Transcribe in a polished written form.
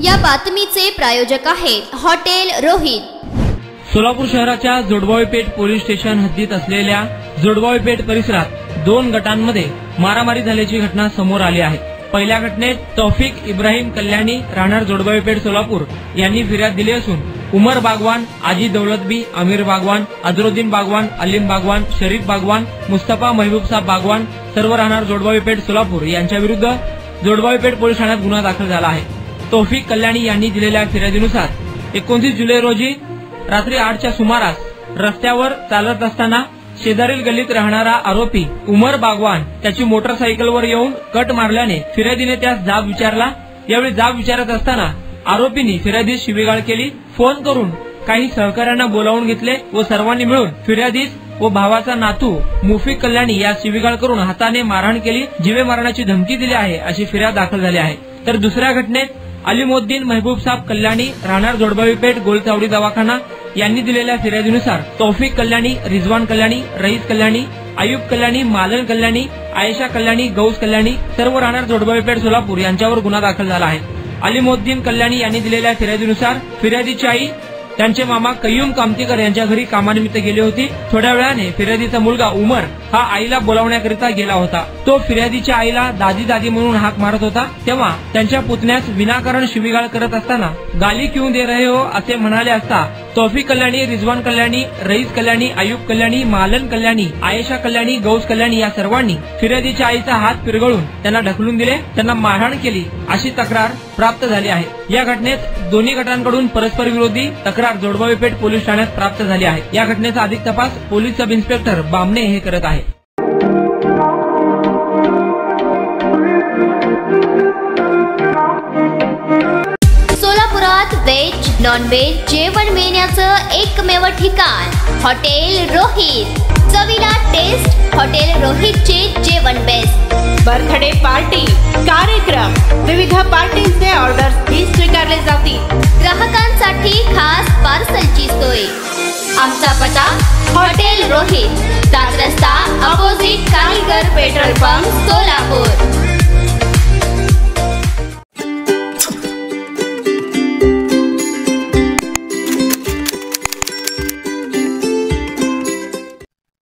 या बातमीचे प्रायोजक आहेत हॉटेल रोहित। सोलापूर शहराच्या जोडबावीपेठ पोलीस स्टेशन हद्दीत असलेल्या जोडबावीपेठ परिसरात 2 गटांमध्ये मारामारी झाल्याची घटना समोर आली आहे। पहिल्या घटनेत तौफिक इब्राहिम कल्याणी राहणार जोडबावीपेठ सोलापूर यांनी फिर्याद दिली असून उमर बागवान, आजी दौलतबी, आमिर बागवान, अजरुद्दीन बागवान, अलीम बागवान, शरीफ बागवान, मुस्तफा महबूब साहब बागवान सर्व राहणार जोडबावीपेठ सोलापूर यांच्या विरुद्ध जोडबावीपेठ पोलीस ठाण्यात गुन्हा दाखल झाला आहे। तौफिक कल्याणी यांनी दिलेल्या फिर्यादीनुसार 29 जुलै रोजी रात्री 8च्या सुमारास रस्त्यावर चालत असताना शेजारील गल्लीत राहणारा आरोपी उमर बागवान त्याची मोटरसायकलवर येऊन कट मारल्याने फिर्यादीने त्यास जाब विचारला। यावेळी जाब विचारत असताना आरोपींनी फिर्यादीस शिवीगाळ केली। फोन करून काही सहकाऱ्यांना बोलावून घेतले व सर्वांनी मिळून फिर्यादीस व भावाचा नातू मुफिक कल्याणी या शिवीगाळ करून हाताने मारहाण केली, जीवे मारण्याची धमकी दिली आहे अशी फिर्याद दाखल झाली आहे। तर दुसऱ्या घटनेत अलीमुद्दीन महबूब साहब कल्याणी राहणार जोडबावीपेठ गोलचावडी दवाखाना यांनी दिलेल्या फिर्यादीनुसार तौफिक कल्याणी, रिजवान कल्याणी, रईस कल्याणी, आयुब कल्याणी, मालन कल्याणी, आयशा कल्याणी, गौस कल्याणी सर्व राहणार जोडबावीपेठ सोलापूर यांच्यावर गुन्हा दाखल झाला आहे। अलीमुद्दीन कल्याणी यांनी दिलेल्या फिर्यादीनुसार फिर्यादीची आई त्यांचे मामा कय्यूम कामतीकर यांच्या घरी कामानिमित्त गेली होती। थोड्या वेळाने फिर्यादीचा मुलगा उमर हा आईला बोलावण्याकरिता गेला होता। तो फिर्यादीच्या आईला दादी दादी म्हणून हाक मारत होता, तेव्हा त्यांच्या पुतण्यास विनाकारण शिवीगाळ करत असताना गाली क्यों दे रहे हो असे म्हणाले असता तौफिक कल्याणी, रिजवान कल्याणी, रईस कल्याणी, आयुब कल्याणी, मालन कल्याणी, आयशा कल्याणी, गौस कल्याणी या सर्वांनी फिर्यादीच्या आईचा हात पिरगळून त्यांना ढकलून दिले, त्यांना मारहाण केली अशी तक्रार प्राप्त झाली आहे। या घटनेत दोन्ही गटांकडून परस्पर विरोधी तक्रार जोडबावीपेठ पोलीस ठाण्यात प्राप्त झाली आहे। या घटनेचा अधिक तपास पोलीस सब इन्स्पेक्टर बामणे हे करत आहेत। सोलापुरात व्हेज नॉन व्हेज जेवण मिळण्याचं एकमेव ठिकाण हॉटेल रोहित। चवीला टेस्ट हॉटेल रोहितचे जेवण बेस्ट। बर्थडे पार्टी, कार्यक्रम, विविध पार्टींचे ऑर्डर्स ही स्वीकारले जातील। ग्राहकांसाठी खास पार्सलची सोय। आमचा पत्ता हॉटेल रोहित, 7 रस्ता opposite Kaligar petrol pump Solapur.